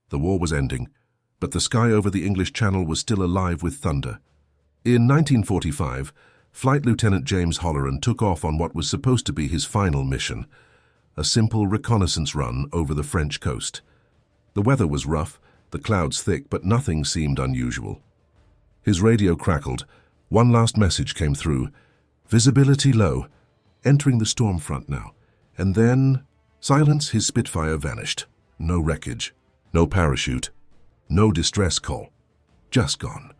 The war was ending, but the sky over the English Channel was still alive with thunder. In 1945, Flight Lieutenant James Holleran took off on what was supposed to be his final mission, a simple reconnaissance run over the French coast. The weather was rough, the clouds thick, but nothing seemed unusual. His radio crackled. One last message came through. Visibility low. Entering the storm front now. And then, silence, his Spitfire vanished. No wreckage. No parachute. No distress call. Just gone.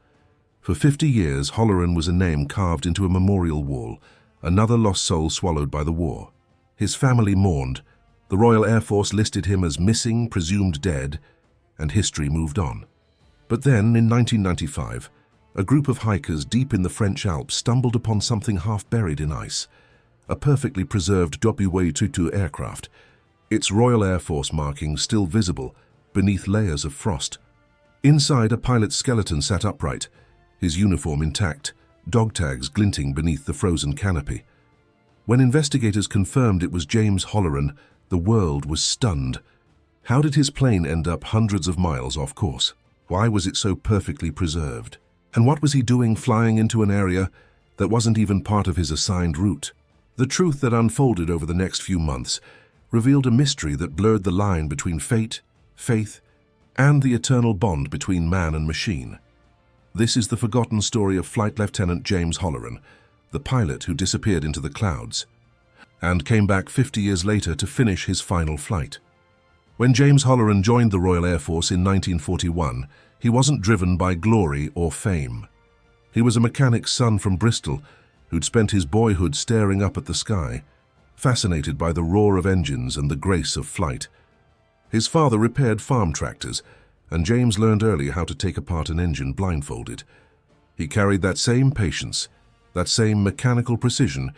For 50 years, Holleran was a name carved into a memorial wall, another lost soul swallowed by the war. His family mourned. The Royal Air Force listed him as missing, presumed dead, and history moved on. But then, in 1995, a group of hikers deep in the French Alps stumbled upon something half buried in ice, a perfectly preserved WW2 aircraft, its Royal Air Force markings still visible beneath layers of frost. Inside, a pilot's skeleton sat upright, his uniform intact, dog tags glinting beneath the frozen canopy. When investigators confirmed it was James Holleran, the world was stunned. How did his plane end up hundreds of miles off course? Why was it so perfectly preserved? And what was he doing flying into an area that wasn't even part of his assigned route? The truth that unfolded over the next few months revealed a mystery that blurred the line between fate, faith, and the eternal bond between man and machine. This is the forgotten story of Flight Lieutenant James Holleran, the pilot who disappeared into the clouds, and came back 50 years later to finish his final flight. When James Holleran joined the Royal Air Force in 1941, he wasn't driven by glory or fame. He was a mechanic's son from Bristol who'd spent his boyhood staring up at the sky, fascinated by the roar of engines and the grace of flight. His father repaired farm tractors, and James learned early how to take apart an engine blindfolded. He carried that same patience, that same mechanical precision,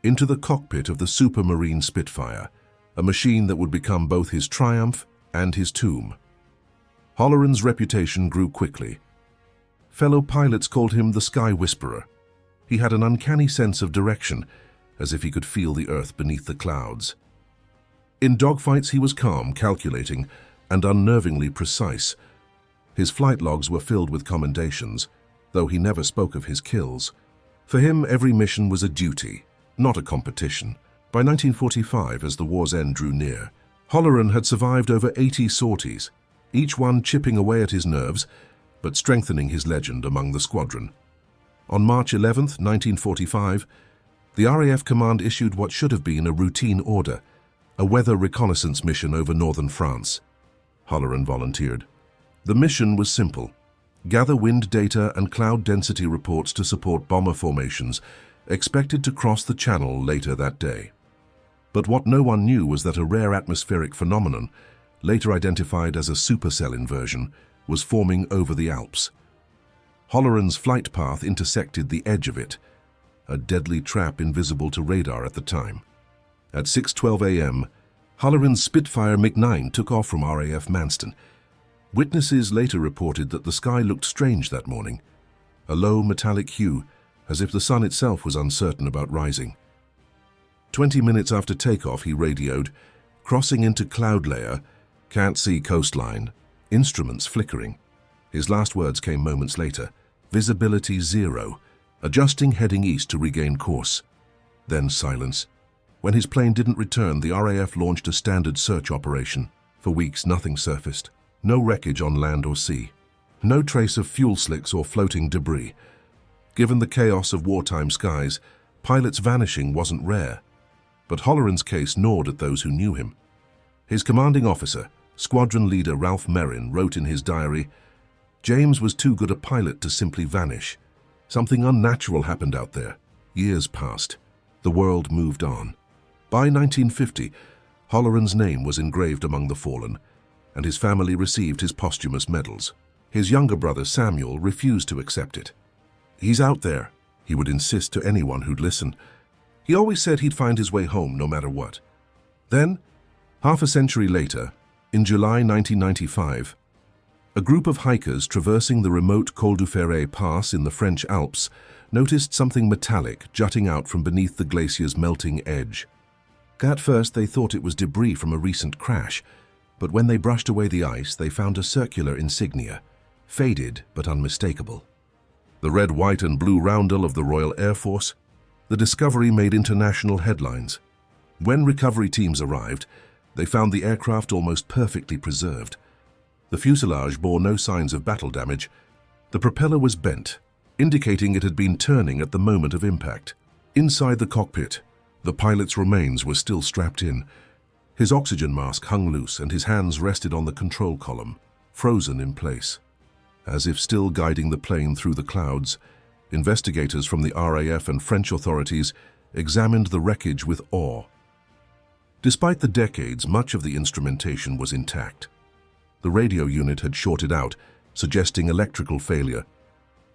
into the cockpit of the Supermarine Spitfire, a machine that would become both his triumph and his tomb. Holleran's reputation grew quickly. Fellow pilots called him the Sky Whisperer. He had an uncanny sense of direction, as if he could feel the earth beneath the clouds. In dogfights he was calm, calculating, and unnervingly precise. His flight logs were filled with commendations, though he never spoke of his kills. For him, every mission was a duty, not a competition. By 1945, as the war's end drew near, Holleran had survived over 80 sorties, each one chipping away at his nerves, but strengthening his legend among the squadron. On March 11, 1945, the RAF command issued what should have been a routine order, a weather reconnaissance mission over northern France. Holleran volunteered. The mission was simple: gather wind data and cloud density reports to support bomber formations expected to cross the Channel later that day. But what no one knew was that a rare atmospheric phenomenon, later identified as a supercell inversion, was forming over the Alps. Holleran's flight path intersected the edge of it, a deadly trap invisible to radar at the time. At 6:12 a.m., Holleran's Spitfire MiG-9 took off from RAF Manston. Witnesses later reported that the sky looked strange that morning, a low metallic hue, as if the sun itself was uncertain about rising. 20 minutes after takeoff, he radioed, "Crossing into cloud layer, can't see coastline, instruments flickering." His last words came moments later: "Visibility 0, adjusting heading east to regain course." Then silence. When his plane didn't return, the RAF launched a standard search operation. For weeks, nothing surfaced. No wreckage on land or sea. No trace of fuel slicks or floating debris. Given the chaos of wartime skies, pilots vanishing wasn't rare. But Holleran's case gnawed at those who knew him. His commanding officer, squadron leader Ralph Merrin, wrote in his diary, "James was too good a pilot to simply vanish. Something unnatural happened out there. Years passed. The world moved on." By 1950, Holleran's name was engraved among the fallen, and his family received his posthumous medals. His younger brother Samuel refused to accept it. "He's out there," he would insist to anyone who'd listen. He always said he'd find his way home no matter what. Then, half a century later, in July 1995, a group of hikers traversing the remote Col du Ferret Pass in the French Alps noticed something metallic jutting out from beneath the glacier's melting edge. At first, they thought it was debris from a recent crash, But when they brushed away the ice, they found a circular insignia, faded but unmistakable. The red, white, and blue roundel of the Royal Air Force. The discovery made international headlines. When recovery teams arrived, they found the aircraft almost perfectly preserved. The fuselage bore no signs of battle damage. The propeller was bent, indicating it had been turning at the moment of impact. Inside the cockpit, the pilot's remains were still strapped in. His oxygen mask hung loose and his hands rested on the control column, frozen in place. As if still guiding the plane through the clouds, investigators from the RAF and French authorities examined the wreckage with awe. Despite the decades, much of the instrumentation was intact. The radio unit had shorted out, suggesting electrical failure.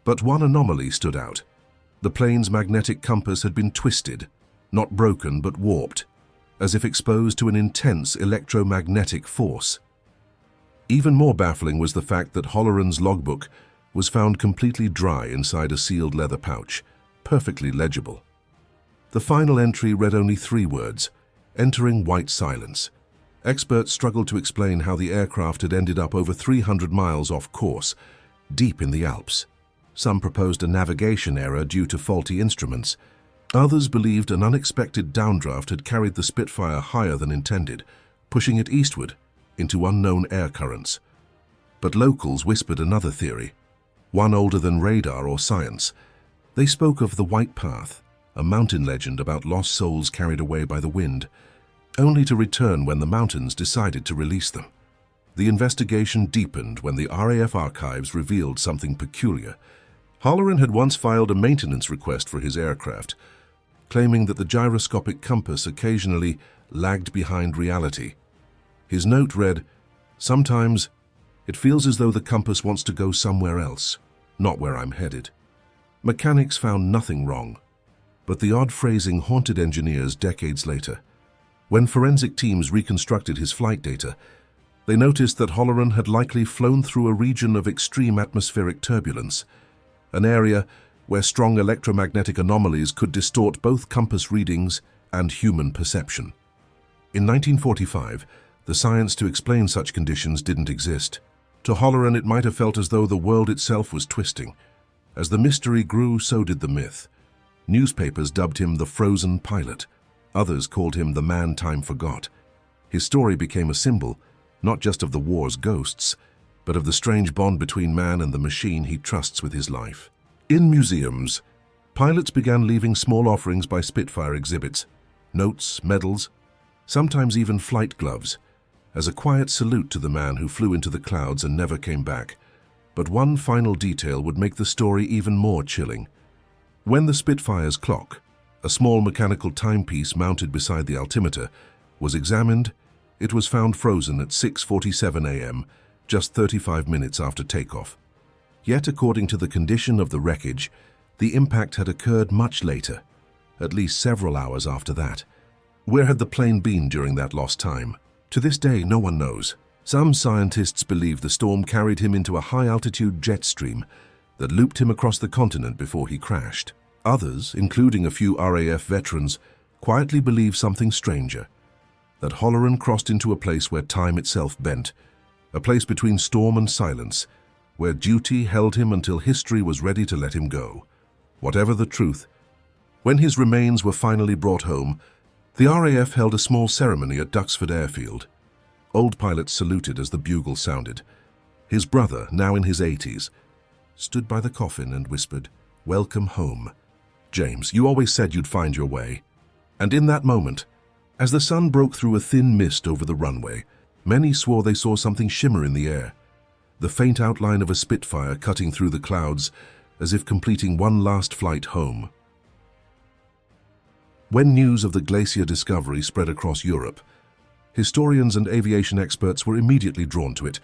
But one anomaly stood out. The plane's magnetic compass had been twisted, not broken but warped, as if exposed to an intense electromagnetic force. Even more baffling was the fact that Holleran's logbook was found completely dry inside a sealed leather pouch, perfectly legible. The final entry read only 3 words, "Entering white silence." Experts struggled to explain how the aircraft had ended up over 300 miles off course, deep in the Alps. Some proposed a navigation error due to faulty instruments. Others believed an unexpected downdraft had carried the Spitfire higher than intended, pushing it eastward into unknown air currents. But locals whispered another theory, one older than radar or science. They spoke of the White Path, a mountain legend about lost souls carried away by the wind, only to return when the mountains decided to release them. The investigation deepened when the RAF archives revealed something peculiar. Holleran had once filed a maintenance request for his aircraft, claiming that the gyroscopic compass occasionally lagged behind reality. His note read, "Sometimes it feels as though the compass wants to go somewhere else, not where I'm headed." Mechanics found nothing wrong, but the odd phrasing haunted engineers decades later. When forensic teams reconstructed his flight data, they noticed that Holleran had likely flown through a region of extreme atmospheric turbulence, an area where strong electromagnetic anomalies could distort both compass readings and human perception. In 1945, the science to explain such conditions didn't exist. To Holleran, it might have felt as though the world itself was twisting. As the mystery grew, so did the myth. Newspapers dubbed him the frozen pilot. Others called him the man time forgot. His story became a symbol, not just of the war's ghosts, but of the strange bond between man and the machine he trusts with his life. In museums, pilots began leaving small offerings by Spitfire exhibits, notes, medals, sometimes even flight gloves, as a quiet salute to the man who flew into the clouds and never came back. But one final detail would make the story even more chilling. When the Spitfire's clock, a small mechanical timepiece mounted beside the altimeter, was examined, it was found frozen at 6:47 a.m., just 35 minutes after takeoff. Yet, according to the condition of the wreckage, the impact had occurred much later, at least several hours after that. Where had the plane been during that lost time? To this day, no one knows. Some scientists believe the storm carried him into a high-altitude jet stream that looped him across the continent before he crashed. Others, including a few RAF veterans, quietly believe something stranger, that Holleran crossed into a place where time itself bent, a place between storm and silence, where duty held him until history was ready to let him go. Whatever the truth, when his remains were finally brought home, the RAF held a small ceremony at Duxford Airfield. Old pilots saluted as the bugle sounded. His brother, now in his 80s, stood by the coffin and whispered, "Welcome home. James, you always said you'd find your way." And in that moment, as the sun broke through a thin mist over the runway, many swore they saw something shimmer in the air, the faint outline of a Spitfire cutting through the clouds as if completing one last flight home. When news of the Glacier discovery spread across Europe, historians and aviation experts were immediately drawn to it,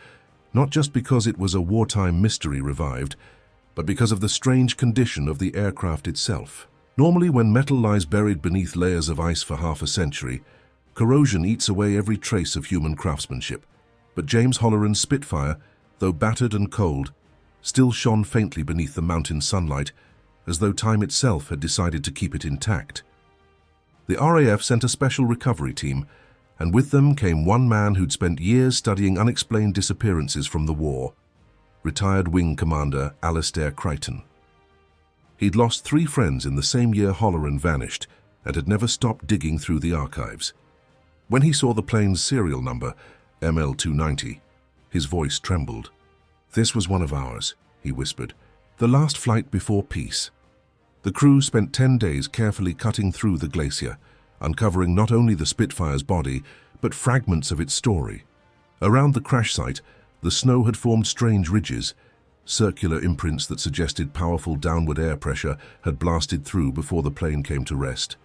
not just because it was a wartime mystery revived, but because of the strange condition of the aircraft itself. Normally, when metal lies buried beneath layers of ice for half a century, corrosion eats away every trace of human craftsmanship. But James Holleran's Spitfire, though battered and cold, still shone faintly beneath the mountain sunlight, as though time itself had decided to keep it intact. The RAF sent a special recovery team, and with them came one man who'd spent years studying unexplained disappearances from the war, retired Wing Commander Alastair Crichton. He'd lost 3 friends in the same year Holleran vanished and had never stopped digging through the archives. When he saw the plane's serial number, ML290, his voice trembled. "This was one of ours," he whispered. "The last flight before peace." The crew spent 10 days carefully cutting through the glacier, uncovering not only the Spitfire's body, but fragments of its story. Around the crash site, the snow had formed strange ridges, circular imprints that suggested powerful downward air pressure had blasted through before the plane came to rest.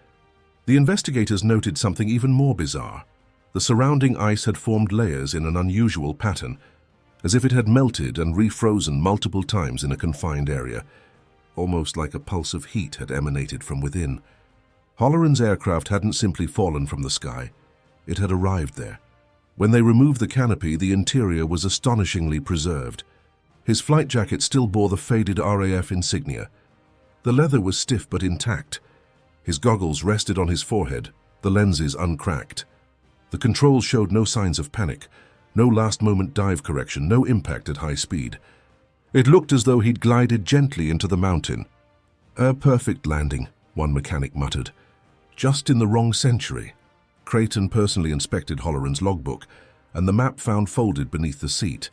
The investigators noted something even more bizarre. The surrounding ice had formed layers in an unusual pattern, as if it had melted and refrozen multiple times in a confined area, almost like a pulse of heat had emanated from within. Holleran's aircraft hadn't simply fallen from the sky. It had arrived there. When they removed the canopy, the interior was astonishingly preserved. His flight jacket still bore the faded RAF insignia. The leather was stiff but intact. His goggles rested on his forehead, the lenses uncracked. The controls showed no signs of panic, no last-moment dive correction, no impact at high speed. It looked as though he'd glided gently into the mountain. "A perfect landing," one mechanic muttered. "Just in the wrong century." Crichton personally inspected Holleran's logbook, and the map found folded beneath the seat.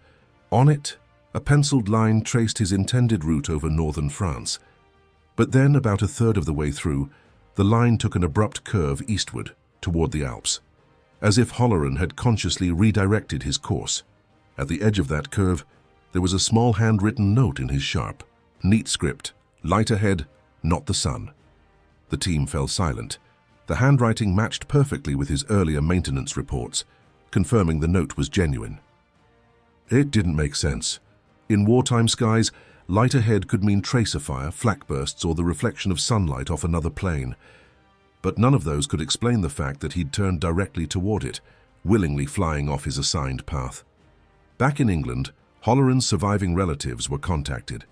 On it, a penciled line traced his intended route over northern France. But then, about a third of the way through, the line took an abrupt curve eastward, toward the Alps, as if Holleran had consciously redirected his course. At the edge of that curve, there was a small handwritten note in his sharp, neat script: "Light ahead, not the sun." The team fell silent. The handwriting matched perfectly with his earlier maintenance reports, confirming the note was genuine. It didn't make sense. In wartime skies, light ahead could mean tracer fire, flak bursts, or the reflection of sunlight off another plane. But none of those could explain the fact that he'd turned directly toward it, willingly flying off his assigned path. Back in England, Holleran's surviving relatives were contacted.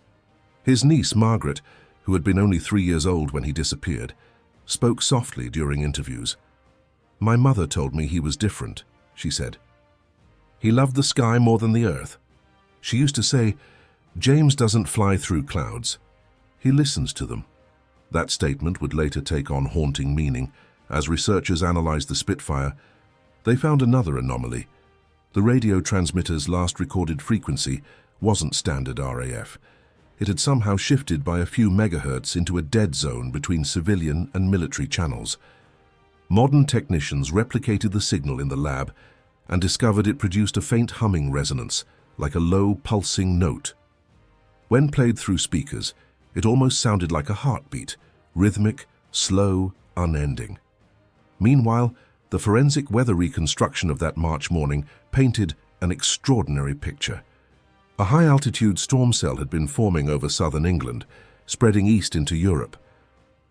His niece, Margaret, who had been only 3 years old when he disappeared, spoke softly during interviews. "My mother told me he was different," she said. "He loved the sky more than the earth. She used to say, 'James doesn't fly through clouds. He listens to them.'" That statement would later take on haunting meaning. As researchers analyzed the Spitfire, they found another anomaly. The radio transmitter's last recorded frequency wasn't standard RAF. It had somehow shifted by a few megahertz into a dead zone between civilian and military channels. Modern technicians replicated the signal in the lab and discovered it produced a faint humming resonance, like a low, pulsing note. When played through speakers, it almost sounded like a heartbeat, rhythmic, slow, unending. Meanwhile, the forensic weather reconstruction of that March morning painted an extraordinary picture. A high-altitude storm cell had been forming over southern England, spreading east into Europe.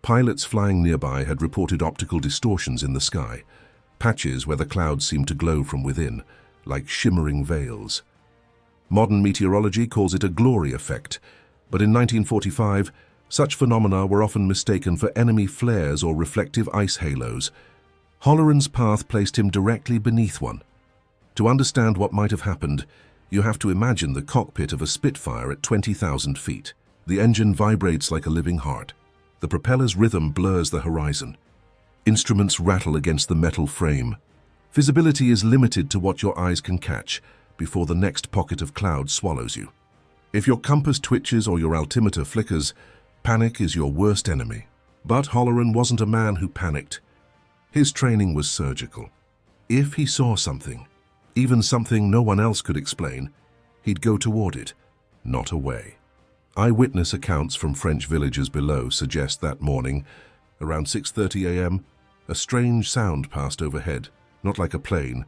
Pilots flying nearby had reported optical distortions in the sky, patches where the clouds seemed to glow from within, like shimmering veils. Modern meteorology calls it a glory effect, but in 1945, such phenomena were often mistaken for enemy flares or reflective ice halos. Holleran's path placed him directly beneath one. To understand what might have happened, you have to imagine the cockpit of a Spitfire at 20,000 feet. The engine vibrates like a living heart. The propeller's rhythm blurs the horizon. Instruments rattle against the metal frame. Visibility is limited to what your eyes can catch before the next pocket of cloud swallows you. If your compass twitches or your altimeter flickers, panic is your worst enemy. But Holleran wasn't a man who panicked. His training was surgical. If he saw something, even something no one else could explain, he'd go toward it, not away. Eyewitness accounts from French villages below suggest that morning, around 6:30 a.m., a strange sound passed overhead, not like a plane,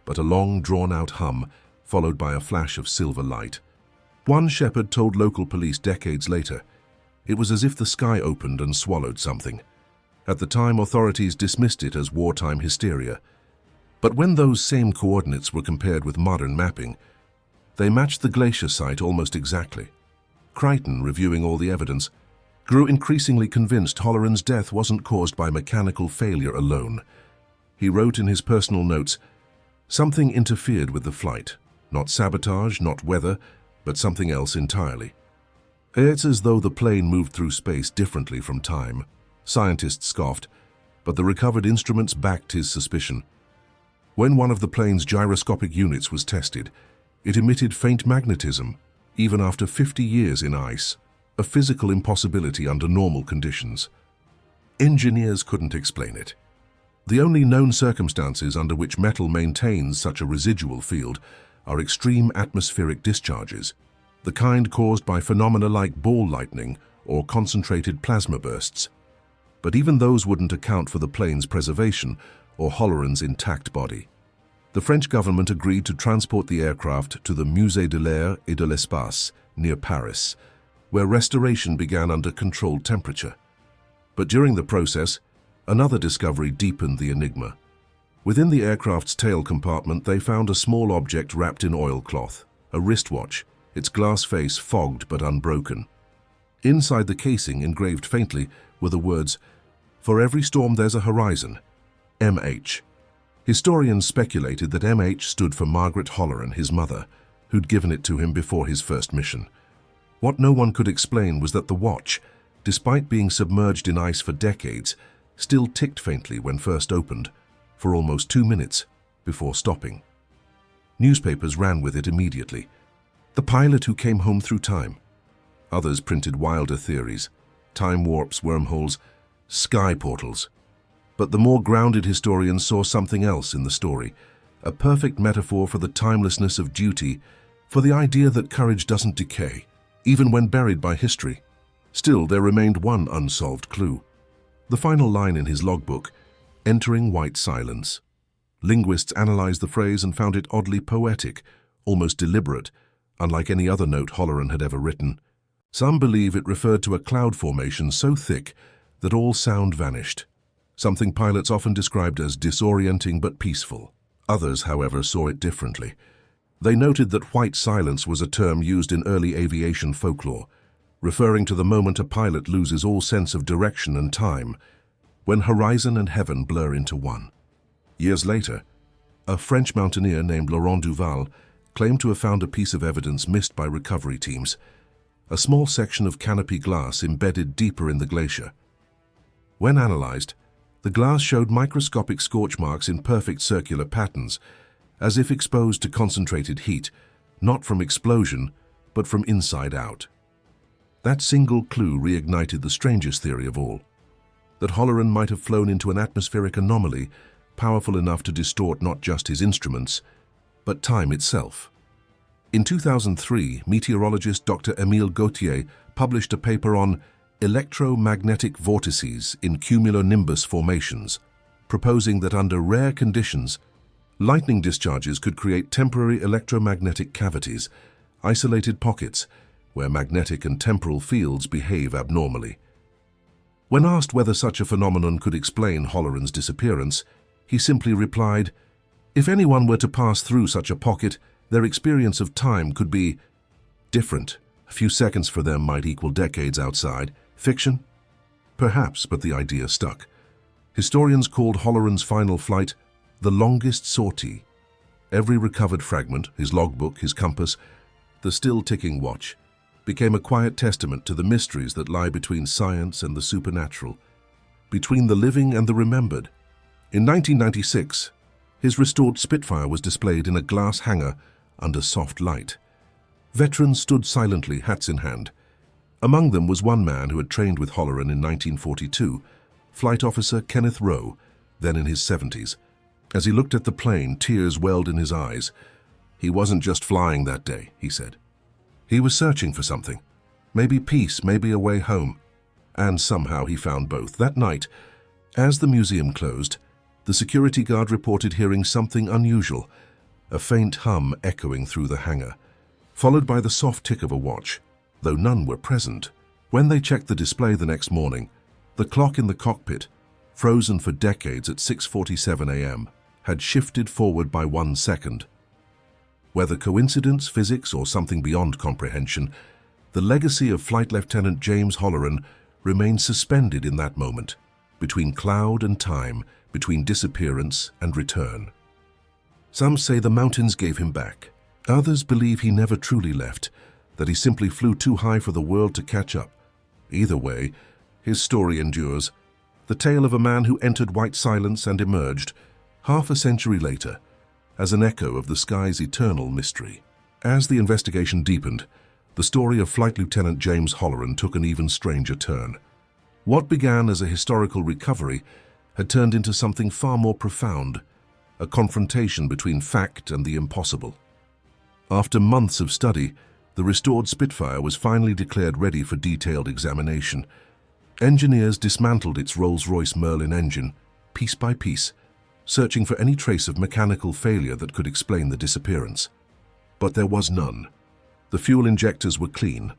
but a long, drawn-out hum, followed by a flash of silver light. One shepherd told local police decades later, it was as if the sky opened and swallowed something. At the time, authorities dismissed it as wartime hysteria. But when those same coordinates were compared with modern mapping, they matched the glacier site almost exactly. Crichton, reviewing all the evidence, grew increasingly convinced Holleran's death wasn't caused by mechanical failure alone. He wrote in his personal notes, "Something interfered with the flight. Not sabotage, not weather, but something else entirely." It's as though the plane moved through space differently from time. Scientists scoffed, but the recovered instruments backed his suspicion. When one of the plane's gyroscopic units was tested, it emitted faint magnetism, even after 50 years in ice, a physical impossibility under normal conditions. Engineers couldn't explain it. The only known circumstances under which metal maintains such a residual field are extreme atmospheric discharges, the kind caused by phenomena like ball lightning or concentrated plasma bursts. But even those wouldn't account for the plane's preservation or Holleran's intact body. The French government agreed to transport the aircraft to the Musée de l'Air et de l'Espace near Paris, where restoration began under controlled temperature. But during the process, another discovery deepened the enigma. Within the aircraft's tail compartment, they found a small object wrapped in oilcloth, a wristwatch, its glass face fogged but unbroken. Inside the casing, engraved faintly, were the words, "For every storm there's a horizon, MH." Historians speculated that MH stood for Margaret Holleran, his mother, who'd given it to him before his first mission. What no one could explain was that the watch, despite being submerged in ice for decades, still ticked faintly when first opened, for almost 2 minutes before stopping. Newspapers ran with it immediately. The pilot who came home through time. Others printed wilder theories, time warps, wormholes, sky portals. But the more grounded historians saw something else in the story, a perfect metaphor for the timelessness of duty, for the idea that courage doesn't decay, even when buried by history. Still, there remained one unsolved clue. The final line in his logbook, "Entering white silence." Linguists analyzed the phrase and found it oddly poetic, almost deliberate, unlike any other note Holleran had ever written. Some believe it referred to a cloud formation so thick that all sound vanished, something pilots often described as disorienting but peaceful. Others, however, saw it differently. They noted that white silence was a term used in early aviation folklore, referring to the moment a pilot loses all sense of direction and time, when horizon and heaven blur into one. Years later, a French mountaineer named Laurent Duval claimed to have found a piece of evidence missed by recovery teams, a small section of canopy glass embedded deeper in the glacier. When analyzed, the glass showed microscopic scorch marks in perfect circular patterns, as if exposed to concentrated heat, not from explosion, but from inside out. That single clue reignited the strangest theory of all, that Holleran might have flown into an atmospheric anomaly powerful enough to distort not just his instruments, but time itself. In 2003, meteorologist Dr. Émile Gautier published a paper on electromagnetic vortices in cumulonimbus formations, proposing that under rare conditions, lightning discharges could create temporary electromagnetic cavities, isolated pockets, where magnetic and temporal fields behave abnormally. When asked whether such a phenomenon could explain Holleran's disappearance, he simply replied, "If anyone were to pass through such a pocket, their experience of time could be different. A few seconds for them might equal decades outside. Fiction? Perhaps, but the idea stuck. Historians called Holleran's final flight the longest sortie. Every recovered fragment, his logbook, his compass, the still ticking watch, became a quiet testament to the mysteries that lie between science and the supernatural, between the living and the remembered. In 1996, his restored Spitfire was displayed in a glass hangar under soft light. Veterans stood silently, hats in hand. Among them was one man who had trained with Holleran in 1942, Flight Officer Kenneth Rowe, then in his 70s. As he looked at the plane, tears welled in his eyes. He wasn't just flying that day, he said. He was searching for something. Maybe peace, maybe a way home. And somehow he found both. That night, as the museum closed, the security guard reported hearing something unusual, a faint hum echoing through the hangar, followed by the soft tick of a watch, though none were present. When they checked the display the next morning, the clock in the cockpit, frozen for decades at 6:47 a.m., had shifted forward by 1 second. Whether coincidence, physics, or something beyond comprehension, the legacy of Flight Lieutenant James Holleran remained suspended in that moment, between cloud and time, between disappearance and return. Some say the mountains gave him back. Others believe he never truly left, that he simply flew too high for the world to catch up. Either way, his story endures. The tale of a man who entered white silence and emerged, half a century later, as an echo of the sky's eternal mystery. As the investigation deepened, the story of Flight Lieutenant James Holleran took an even stranger turn. What began as a historical recovery had turned into something far more profound, a confrontation between fact and the impossible. After months of study, the restored Spitfire was finally declared ready for detailed examination. Engineers dismantled its Rolls-Royce Merlin engine, piece by piece, searching for any trace of mechanical failure that could explain the disappearance. But there was none. The fuel injectors were clean,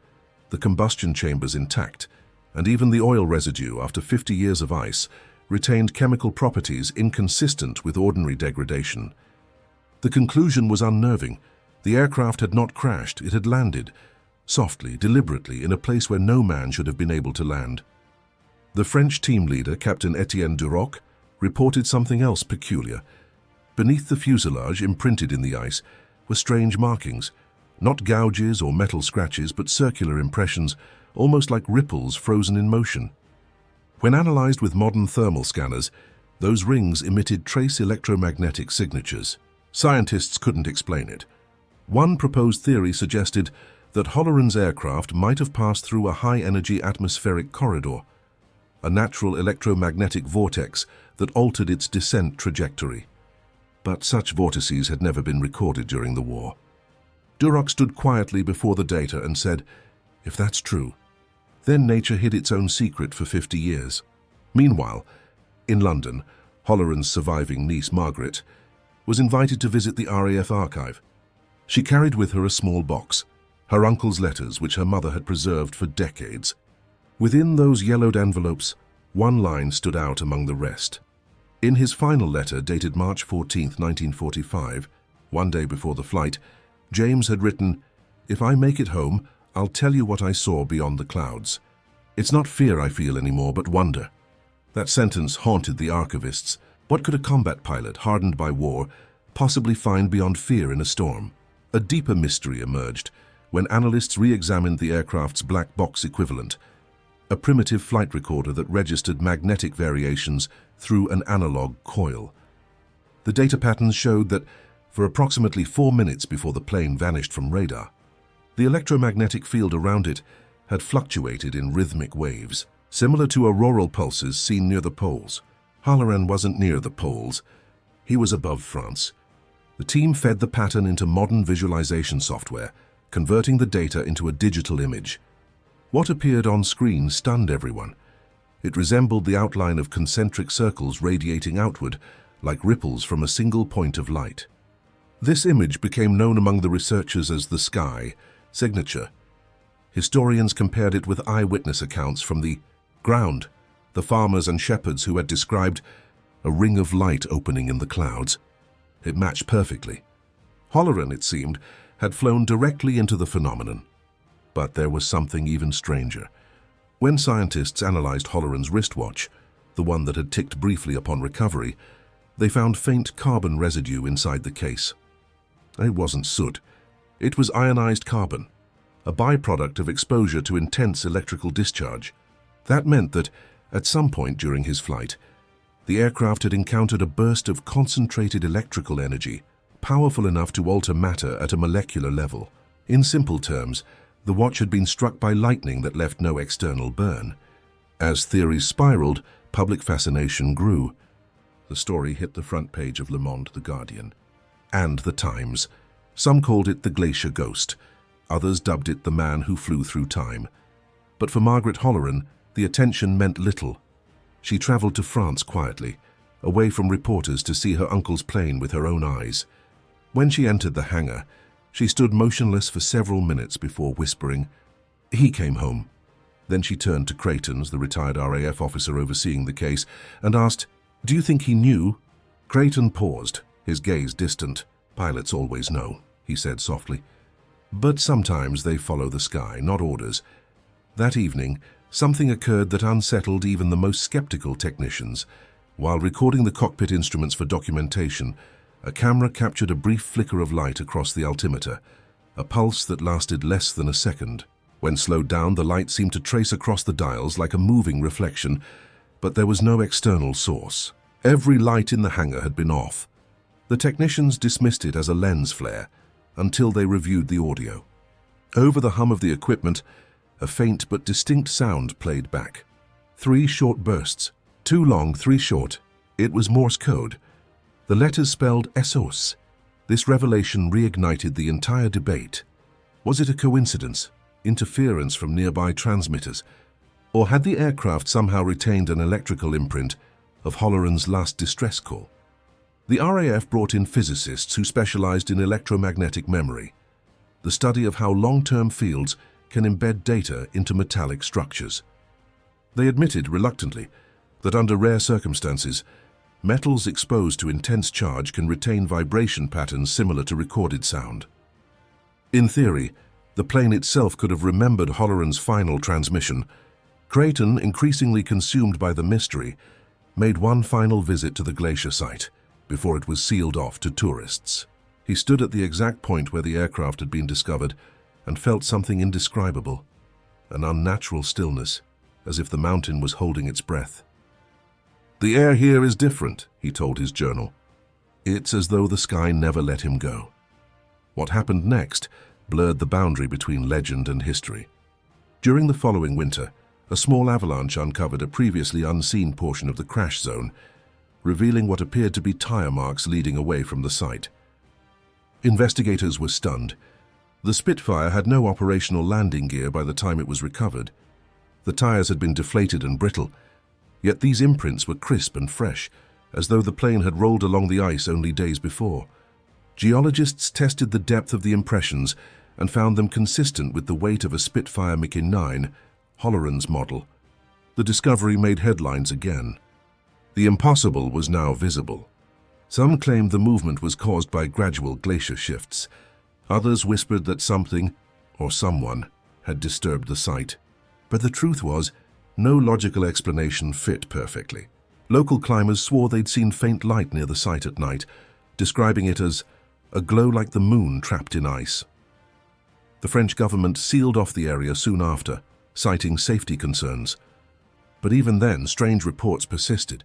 the combustion chambers intact, and even the oil residue, after 50 years of ice, retained chemical properties inconsistent with ordinary degradation. The conclusion was unnerving. The aircraft had not crashed, it had landed, softly, deliberately, in a place where no man should have been able to land. The French team leader, Captain Etienne Duroc, reported something else peculiar. Beneath the fuselage, imprinted in the ice, were strange markings, not gouges or metal scratches, but circular impressions, almost like ripples frozen in motion. When analyzed with modern thermal scanners, those rings emitted trace electromagnetic signatures. Scientists couldn't explain it. One proposed theory suggested that Holleran's aircraft might have passed through a high-energy atmospheric corridor, a natural electromagnetic vortex that altered its descent trajectory. But such vortices had never been recorded during the war. Duroc stood quietly before the data and said, "If that's true, then nature hid its own secret for 50 years. Meanwhile, in London, Holleran's surviving niece, Margaret, was invited to visit the RAF archive. She carried with her a small box, her uncle's letters which her mother had preserved for decades. Within those yellowed envelopes, one line stood out among the rest. In his final letter, dated March 14, 1945, one day before the flight, James had written, "If I make it home, I'll tell you what I saw beyond the clouds. It's not fear I feel anymore, but wonder." That sentence haunted the archivists. What could a combat pilot, hardened by war, possibly find beyond fear in a storm? A deeper mystery emerged when analysts re-examined the aircraft's black box equivalent, a primitive flight recorder that registered magnetic variations through an analog coil. The data patterns showed that for approximately 4 minutes before the plane vanished from radar, the electromagnetic field around it had fluctuated in rhythmic waves, similar to auroral pulses seen near the poles. Holleran wasn't near the poles. He was above France. The team fed the pattern into modern visualization software, converting the data into a digital image. What appeared on screen stunned everyone. It resembled the outline of concentric circles radiating outward, like ripples from a single point of light. This image became known among the researchers as the sky signature. Historians compared it with eyewitness accounts from the ground, the farmers and shepherds who had described a ring of light opening in the clouds. It matched perfectly. Holleran, it seemed, had flown directly into the phenomenon. But there was something even stranger. When scientists analyzed Holleran's wristwatch, the one that had ticked briefly upon recovery, they found faint carbon residue inside the case. It wasn't soot. It was ionized carbon, a byproduct of exposure to intense electrical discharge. That meant that, at some point during his flight, the aircraft had encountered a burst of concentrated electrical energy, powerful enough to alter matter at a molecular level. In simple terms, the watch had been struck by lightning that left no external burn. As theories spiraled, public fascination grew. The story hit the front page of Le Monde, The Guardian, and The Times. Some called it the Glacier Ghost. Others dubbed it the man who flew through time. But for Margaret Holleran, the attention meant little. She traveled to France quietly, away from reporters, to see her uncle's plane with her own eyes. When she entered the hangar, she stood motionless for several minutes before whispering, "He came home." Then she turned to Creighton's, the retired RAF officer overseeing the case, and asked, "Do you think he knew?" Creighton paused, his gaze distant. "Pilots always know," he said softly. "But sometimes they follow the sky, not orders." That evening, something occurred that unsettled even the most skeptical technicians. While recording the cockpit instruments for documentation, a camera captured a brief flicker of light across the altimeter, a pulse that lasted less than a second. When slowed down, the light seemed to trace across the dials like a moving reflection, but there was no external source. Every light in the hangar had been off. The technicians dismissed it as a lens flare until they reviewed the audio. Over the hum of the equipment, a faint but distinct sound played back. 3 short bursts. 2 long, 3 short. It was Morse code. The letters spelled SOS. This revelation reignited the entire debate. Was it a coincidence, interference from nearby transmitters, or had the aircraft somehow retained an electrical imprint of Holleran's last distress call? The RAF brought in physicists who specialized in electromagnetic memory, the study of how long-term fields can embed data into metallic structures. They admitted reluctantly that under rare circumstances, metals exposed to intense charge can retain vibration patterns similar to recorded sound. In theory, the plane itself could have remembered Holleran's final transmission. Creighton, increasingly consumed by the mystery, made one final visit to the glacier site before it was sealed off to tourists. He stood at the exact point where the aircraft had been discovered and felt something indescribable, an unnatural stillness, as if the mountain was holding its breath. "The air here is different," he told his journal. "It's as though the sky never let him go." What happened next blurred the boundary between legend and history. During the following winter, a small avalanche uncovered a previously unseen portion of the crash zone, revealing what appeared to be tire marks leading away from the site. Investigators were stunned. The Spitfire had no operational landing gear by the time it was recovered. The tires had been deflated and brittle, yet these imprints were crisp and fresh, as though the plane had rolled along the ice only days before. Geologists tested the depth of the impressions and found them consistent with the weight of a Spitfire Mickey 9, Holleran's model. The discovery made headlines again. The impossible was now visible. Some claimed the movement was caused by gradual glacier shifts. Others whispered that something, or someone, had disturbed the site. But the truth was, no logical explanation fit perfectly. Local climbers swore they'd seen faint light near the site at night, describing it as a glow like the moon trapped in ice. The French government sealed off the area soon after, citing safety concerns. But even then, strange reports persisted.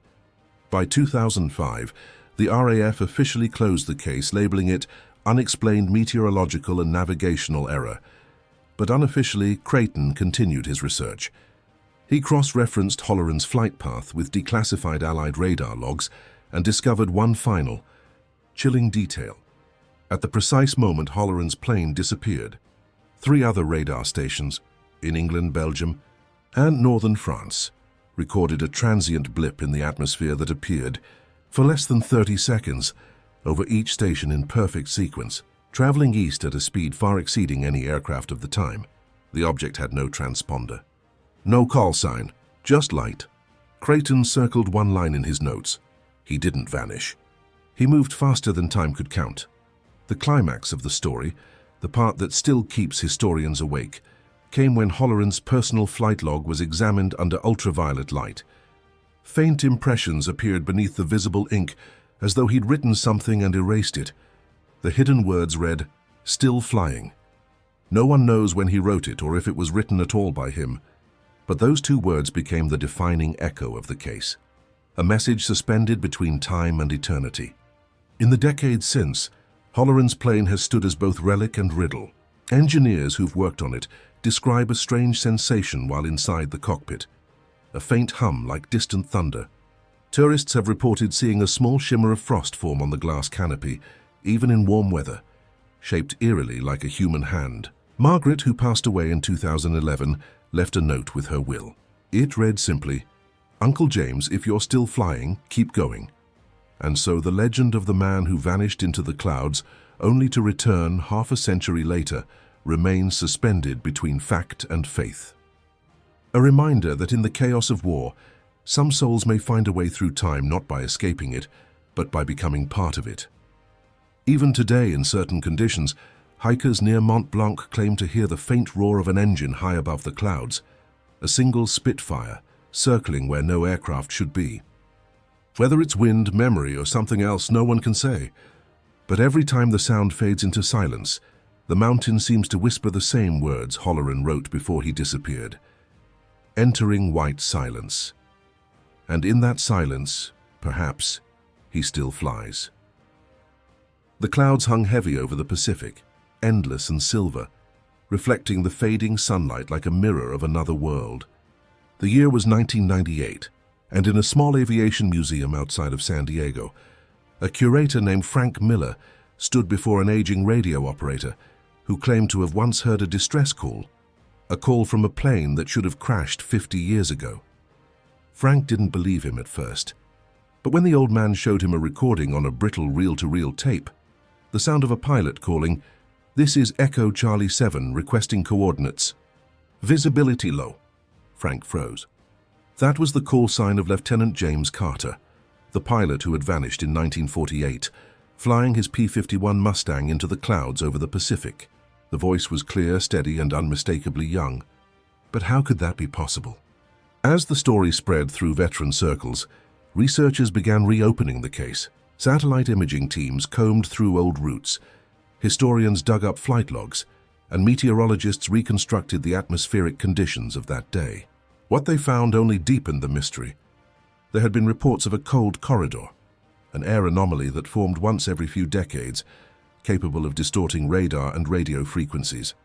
By 2005, the RAF officially closed the case, labeling it unexplained meteorological and navigational error. But unofficially, Creighton continued his research. He cross-referenced Holleran's flight path with declassified Allied radar logs and discovered one final, chilling detail. At the precise moment Holleran's plane disappeared, 3 other radar stations, in England, Belgium, and northern France, recorded a transient blip in the atmosphere that appeared, for less than 30 seconds, over each station in perfect sequence, traveling east at a speed far exceeding any aircraft of the time. The object had no transponder. No call sign, just light. Creighton circled one line in his notes. He didn't vanish. He moved faster than time could count. The climax of the story, the part that still keeps historians awake, came when Holleran's personal flight log was examined under ultraviolet light. Faint impressions appeared beneath the visible ink, as though he'd written something and erased it. The hidden words read, "Still flying." No one knows when he wrote it or if it was written at all by him, but those 2 words became the defining echo of the case, a message suspended between time and eternity. In the decades since, Holleran's plane has stood as both relic and riddle. Engineers who've worked on it describe a strange sensation while inside the cockpit, a faint hum like distant thunder. Tourists have reported seeing a small shimmer of frost form on the glass canopy, even in warm weather, shaped eerily like a human hand. Margaret, who passed away in 2011, left a note with her will. It read simply, "Uncle James, if you're still flying, keep going." And so the legend of the man who vanished into the clouds, only to return half a century later, remains suspended between fact and faith. A reminder that in the chaos of war, some souls may find a way through time not by escaping it, but by becoming part of it. Even today, in certain conditions, hikers near Mont Blanc claim to hear the faint roar of an engine high above the clouds, a single Spitfire circling where no aircraft should be. Whether it's wind, memory, or something else, no one can say. But every time the sound fades into silence, the mountain seems to whisper the same words Holleran wrote before he disappeared. Entering white silence. And in that silence, perhaps, he still flies. The clouds hung heavy over the Pacific, endless and silver, reflecting the fading sunlight like a mirror of another world. The year was 1998, and in a small aviation museum outside of San Diego, a curator named Frank Miller stood before an aging radio operator who claimed to have once heard a distress call, a call from a plane that should have crashed 50 years ago. Frank didn't believe him at first, but when the old man showed him a recording on a brittle reel-to-reel tape, the sound of a pilot calling, "This is Echo Charlie 7 requesting coordinates. Visibility low." Frank froze. That was the call sign of Lieutenant James Carter, the pilot who had vanished in 1948, flying his P-51 Mustang into the clouds over the Pacific. The voice was clear, steady, and unmistakably young. But how could that be possible? As the story spread through veteran circles, researchers began reopening the case. Satellite imaging teams combed through old routes, historians dug up flight logs, and meteorologists reconstructed the atmospheric conditions of that day. What they found only deepened the mystery. There had been reports of a cold corridor, an air anomaly that formed once every few decades, capable of distorting radar and radio frequencies.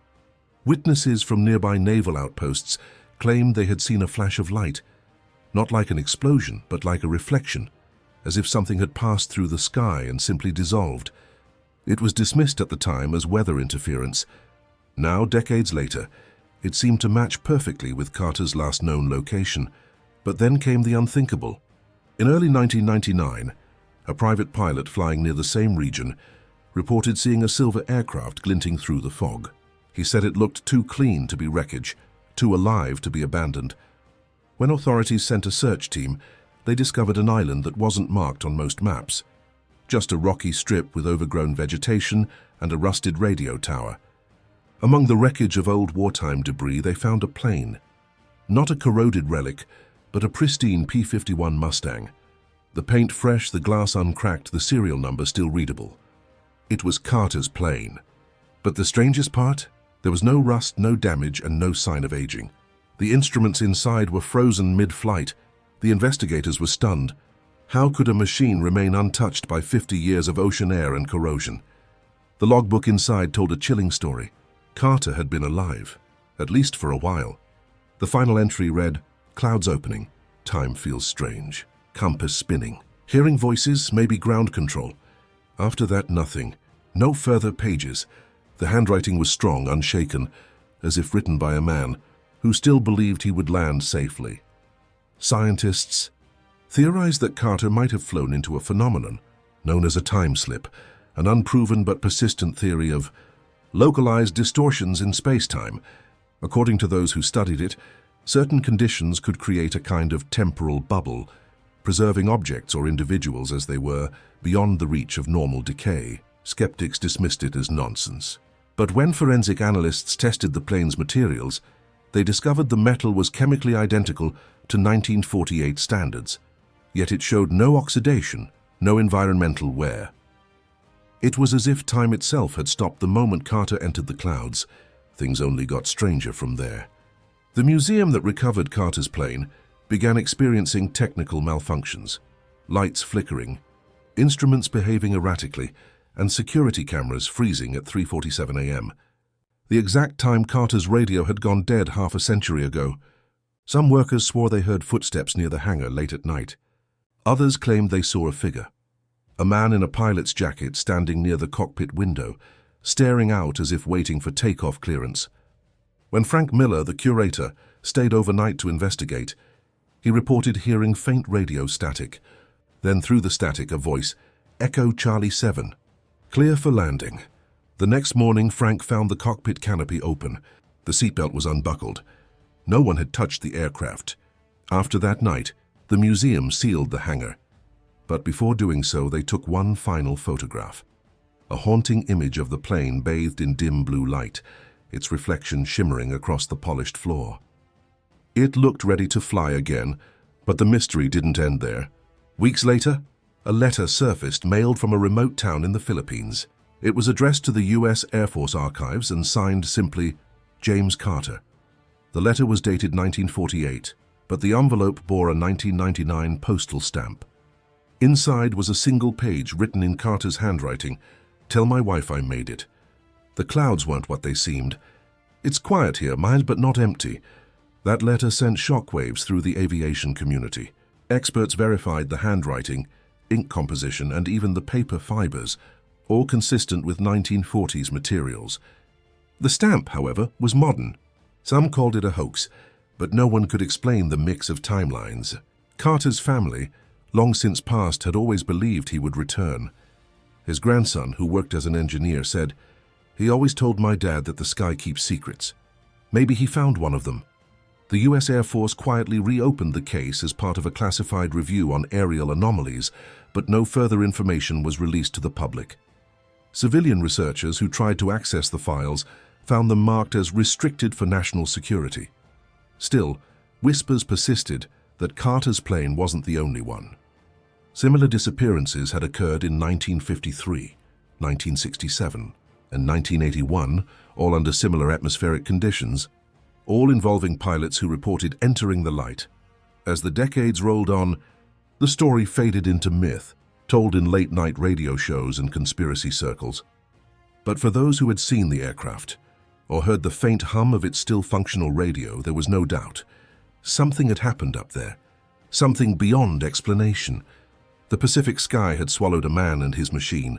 Witnesses from nearby naval outposts claimed they had seen a flash of light, not like an explosion, but like a reflection, as if something had passed through the sky and simply dissolved. It was dismissed at the time as weather interference. Now, decades later, it seemed to match perfectly with Carter's last known location. But then came the unthinkable. In early 1999, a private pilot flying near the same region reported seeing a silver aircraft glinting through the fog. He said it looked too clean to be wreckage, too alive to be abandoned. When authorities sent a search team, they discovered an island that wasn't marked on most maps. Just a rocky strip with overgrown vegetation and a rusted radio tower. Among the wreckage of old wartime debris, they found a plane. Not a corroded relic, but a pristine P-51 Mustang. The paint fresh, the glass uncracked, the serial number still readable. It was Carter's plane. But the strangest part? There was no rust, no damage, and no sign of aging. The instruments inside were frozen mid-flight. The investigators were stunned. How could a machine remain untouched by 50 years of ocean air and corrosion? The logbook inside told a chilling story. Carter had been alive, at least for a while. The final entry read, "Clouds opening. Time feels strange. Compass spinning. Hearing voices, maybe ground control." After that, nothing. No further pages. The handwriting was strong, unshaken, as if written by a man who still believed he would land safely. Scientists theorized that Carter might have flown into a phenomenon known as a time slip, an unproven but persistent theory of localized distortions in space-time. According to those who studied it, certain conditions could create a kind of temporal bubble, preserving objects or individuals as they were beyond the reach of normal decay. Skeptics dismissed it as nonsense. But when forensic analysts tested the plane's materials, they discovered the metal was chemically identical to 1948 standards, yet it showed no oxidation, no environmental wear. It was as if time itself had stopped the moment Carter entered the clouds. Things only got stranger from there. The museum that recovered Carter's plane began experiencing technical malfunctions, lights flickering, instruments behaving erratically, and security cameras freezing at 3:47 a.m. The exact time Carter's radio had gone dead half a century ago. Some workers swore they heard footsteps near the hangar late at night. Others claimed they saw a figure, a man in a pilot's jacket standing near the cockpit window, staring out as if waiting for takeoff clearance. When Frank Miller, the curator, stayed overnight to investigate, he reported hearing faint radio static. Then through the static, a voice, "Echo Charlie 7. Clear for landing." The next morning, Frank found the cockpit canopy open. The seatbelt was unbuckled. No one had touched the aircraft. After that night, the museum sealed the hangar. But before doing so, they took one final photograph. A haunting image of the plane bathed in dim blue light, its reflection shimmering across the polished floor. It looked ready to fly again, but the mystery didn't end there. Weeks later, a letter surfaced mailed from a remote town in the Philippines. It was addressed to the U.S. Air Force Archives and signed simply James Carter. The letter was dated 1948, but the envelope bore a 1999 postal stamp. Inside was a single page written in Carter's handwriting, "Tell my wife I made it." The clouds weren't what they seemed. "It's quiet here, mild but not empty." That letter sent shockwaves through the aviation community. Experts verified the handwriting, ink composition, and even the paper fibers, all consistent with 1940s materials. The stamp, however, was modern. Some called it a hoax, but no one could explain the mix of timelines. Carter's family, long since passed, had always believed he would return. His grandson, who worked as an engineer, said, "He always told my dad that the sky keeps secrets." Maybe he found one of them. The U.S. Air Force quietly reopened the case as part of a classified review on aerial anomalies, but no further information was released to the public. Civilian researchers who tried to access the files found them marked as restricted for national security. Still, whispers persisted that Carter's plane wasn't the only one. Similar disappearances had occurred in 1953, 1967, and 1981, all under similar atmospheric conditions, all involving pilots who reported entering the light. As the decades rolled on, the story faded into myth, told in late-night radio shows and conspiracy circles. But for those who had seen the aircraft, or heard the faint hum of its still functional radio, there was no doubt. Something had happened up there, something beyond explanation. The Pacific sky had swallowed a man and his machine,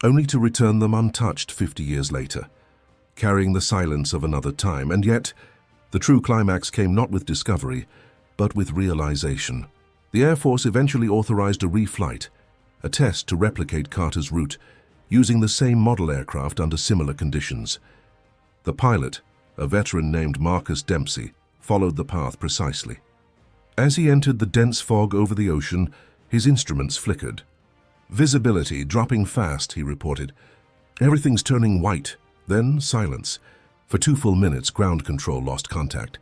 only to return them untouched 50 years later, carrying the silence of another time. And yet, the true climax came not with discovery, but with realization. The Air Force eventually authorized a reflight, a test to replicate Carter's route, using the same model aircraft under similar conditions. The pilot, a veteran named Marcus Dempsey, followed the path precisely. As he entered the dense fog over the ocean, his instruments flickered. "Visibility dropping fast," he reported. "Everything's turning white." Then silence. For 2 full minutes, ground control lost contact.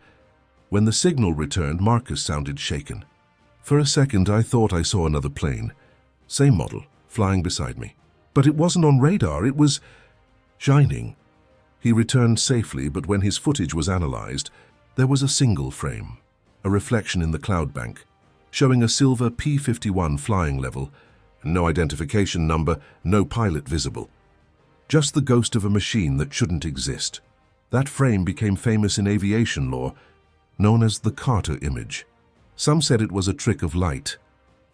When the signal returned, Marcus sounded shaken. "For a second, I thought I saw another plane. Same model, flying beside me. But it wasn't on radar, it was shining." He returned safely, but when his footage was analyzed, there was a single frame, a reflection in the cloud bank, showing a silver P-51 flying level, no identification number, no pilot visible. Just the ghost of a machine that shouldn't exist. That frame became famous in aviation lore, known as the Carter image. Some said it was a trick of light.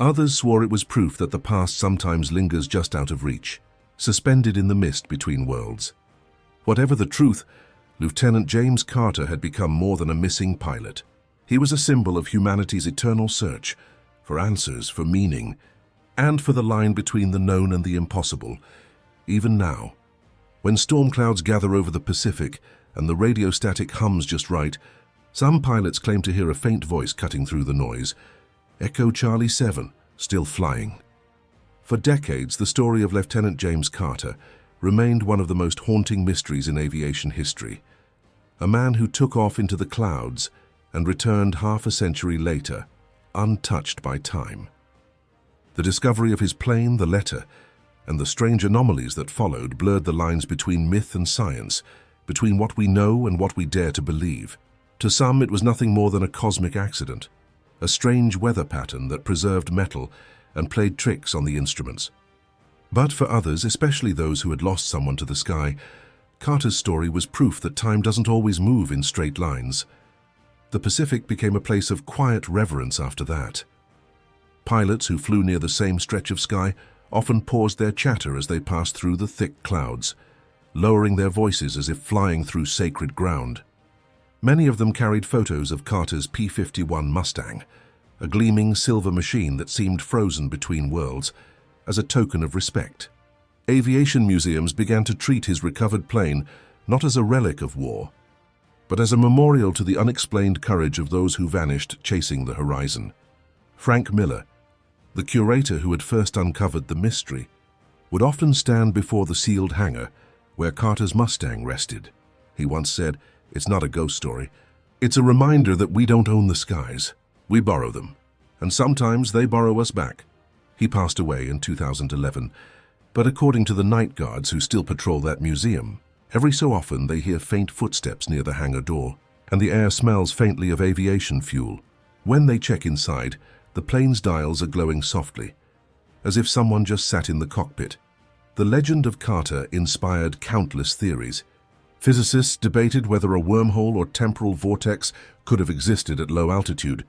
Others swore it was proof that the past sometimes lingers just out of reach, suspended in the mist between worlds. Whatever the truth, Lieutenant James Carter had become more than a missing pilot. He was a symbol of humanity's eternal search for answers, for meaning, and for the line between the known and the impossible. Even now, when storm clouds gather over the Pacific and the radio static hums just right, some pilots claim to hear a faint voice cutting through the noise. Echo Charlie 7, still flying. For decades, the story of Lieutenant James Carter remained one of the most haunting mysteries in aviation history. A man who took off into the clouds and returned half a century later, untouched by time. The discovery of his plane, the letter, and the strange anomalies that followed blurred the lines between myth and science, between what we know and what we dare to believe. To some, it was nothing more than a cosmic accident, a strange weather pattern that preserved metal and played tricks on the instruments. But for others, especially those who had lost someone to the sky, Carter's story was proof that time doesn't always move in straight lines. The Pacific became a place of quiet reverence after that. Pilots who flew near the same stretch of sky often paused their chatter as they passed through the thick clouds, lowering their voices as if flying through sacred ground. Many of them carried photos of Carter's P-51 Mustang, a gleaming silver machine that seemed frozen between worlds, as a token of respect. Aviation museums began to treat his recovered plane not as a relic of war, but as a memorial to the unexplained courage of those who vanished chasing the horizon. Frank Miller, the curator who had first uncovered the mystery, would often stand before the sealed hangar where Carter's Mustang rested. He once said, "It's not a ghost story. It's a reminder that we don't own the skies. We borrow them." and sometimes they borrow us back. He passed away in 2011, but according to the night guards who still patrol that museum, every so often they hear faint footsteps near the hangar door, and the air smells faintly of aviation fuel. When they check inside, the plane's dials are glowing softly, as if someone just sat in the cockpit. The legend of Carter inspired countless theories. Physicists debated whether a wormhole or temporal vortex could have existed at low altitude.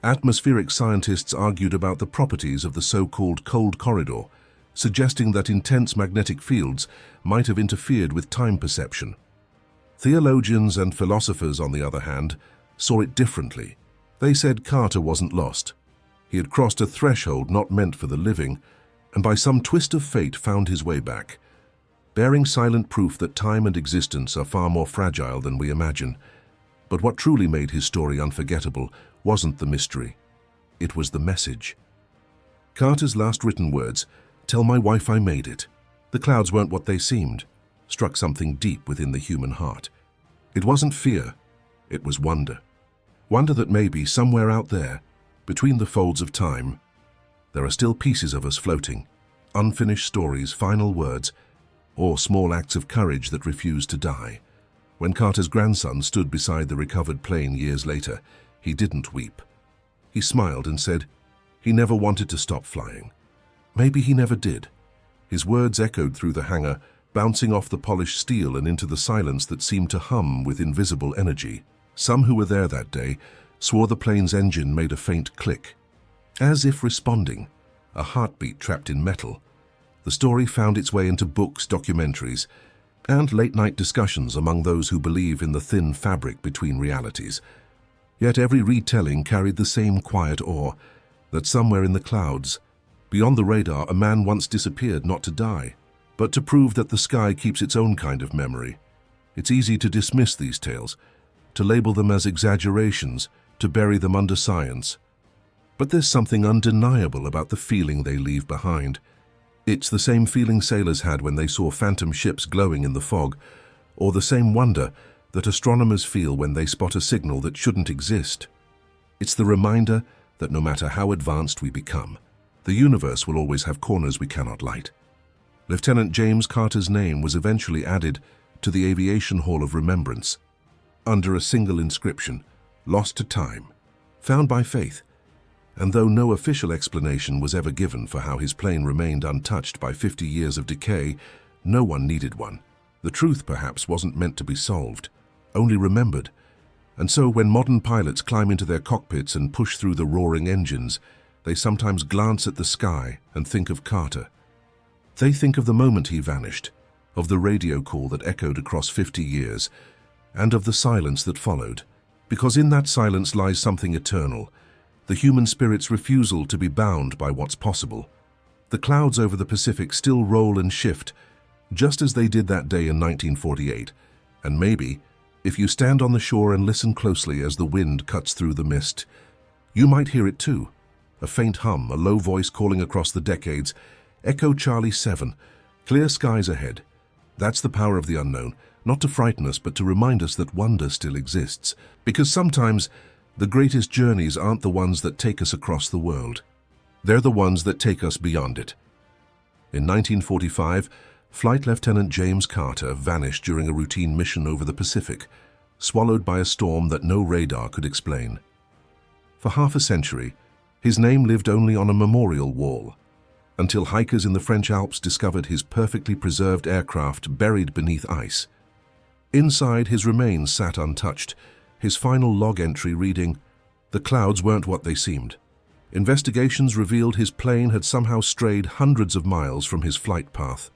Atmospheric scientists argued about the properties of the so-called cold corridor, suggesting that intense magnetic fields might have interfered with time perception. Theologians and philosophers, on the other hand, saw it differently. They said Carter wasn't lost. He had crossed a threshold not meant for the living, and by some twist of fate found his way back, bearing silent proof that time and existence are far more fragile than we imagine. But what truly made his story unforgettable wasn't the mystery. It was the message. Carter's last written words, "Tell my wife I made it. The clouds weren't what they seemed," struck something deep within the human heart. It wasn't fear, it was wonder. Wonder that maybe somewhere out there, between the folds of time, there are still pieces of us floating, unfinished stories, final words, or small acts of courage that refuse to die. When Carter's grandson stood beside the recovered plane years later, he didn't weep. He smiled and said he never wanted to stop flying. Maybe he never did. His words echoed through the hangar, bouncing off the polished steel and into the silence that seemed to hum with invisible energy. Some who were there that day swore the plane's engine made a faint click, as if responding, a heartbeat trapped in metal. The story found its way into books, documentaries, and late-night discussions among those who believe in the thin fabric between realities. Yet every retelling carried the same quiet awe that somewhere in the clouds, beyond the radar, a man once disappeared not to die, but to prove that the sky keeps its own kind of memory. It's easy to dismiss these tales, to label them as exaggerations, to bury them under science. But there's something undeniable about the feeling they leave behind. It's the same feeling sailors had when they saw phantom ships glowing in the fog, or the same wonder that astronomers feel when they spot a signal that shouldn't exist. It's the reminder that no matter how advanced we become, the universe will always have corners we cannot light. Lieutenant James Carter's name was eventually added to the Aviation Hall of Remembrance, under a single inscription, "Lost to time, found by faith." And though no official explanation was ever given for how his plane remained untouched by 50 years of decay, no one needed one. The truth perhaps wasn't meant to be solved, only remembered. And so when modern pilots climb into their cockpits and push through the roaring engines, they sometimes glance at the sky and think of Carter. They think of the moment he vanished, of the radio call that echoed across 50 years, and of the silence that followed. Because in that silence lies something eternal, the human spirit's refusal to be bound by what's possible. The clouds over the Pacific still roll and shift, just as they did that day in 1948. And maybe, if you stand on the shore and listen closely as the wind cuts through the mist, you might hear it too. A faint hum, a low voice calling across the decades. Echo Charlie 7, clear skies ahead. That's the power of the unknown, not to frighten us, but to remind us that wonder still exists. Because sometimes the greatest journeys aren't the ones that take us across the world. They're the ones that take us beyond it. In 1945, Flight Lieutenant James Carter vanished during a routine mission over the Pacific, swallowed by a storm that no radar could explain. For half a century, his name lived only on a memorial wall, until hikers in the French Alps discovered his perfectly preserved aircraft buried beneath ice. Inside, his remains sat untouched, his final log entry reading, "The clouds weren't what they seemed." Investigations revealed his plane had somehow strayed hundreds of miles from his flight path,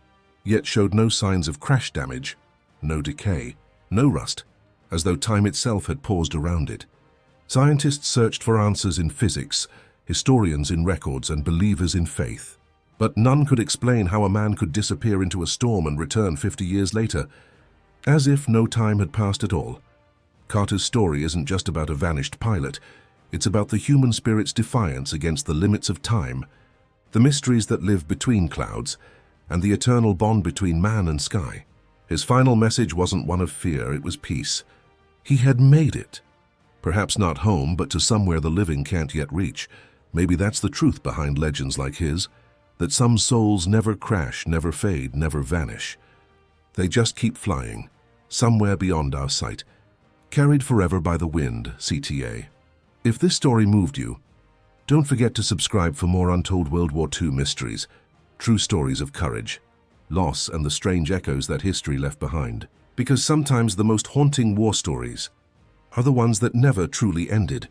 yet showed no signs of crash damage, no decay, no rust, as though time itself had paused around it. Scientists searched for answers in physics, historians in records, and believers in faith. But none could explain how a man could disappear into a storm and return 50 years later, as if no time had passed at all. Carter's story isn't just about a vanished pilot. It's about the human spirit's defiance against the limits of time, the mysteries that live between clouds, and the eternal bond between man and sky. His final message wasn't one of fear, it was peace. He had made it. Perhaps not home, but to somewhere the living can't yet reach. Maybe that's the truth behind legends like his, that some souls never crash, never fade, never vanish. They just keep flying, somewhere beyond our sight, carried forever by the wind, CTA. If this story moved you, don't forget to subscribe for more untold World War II mysteries, true stories of courage, loss, and the strange echoes that history left behind. Because sometimes the most haunting war stories are the ones that never truly ended.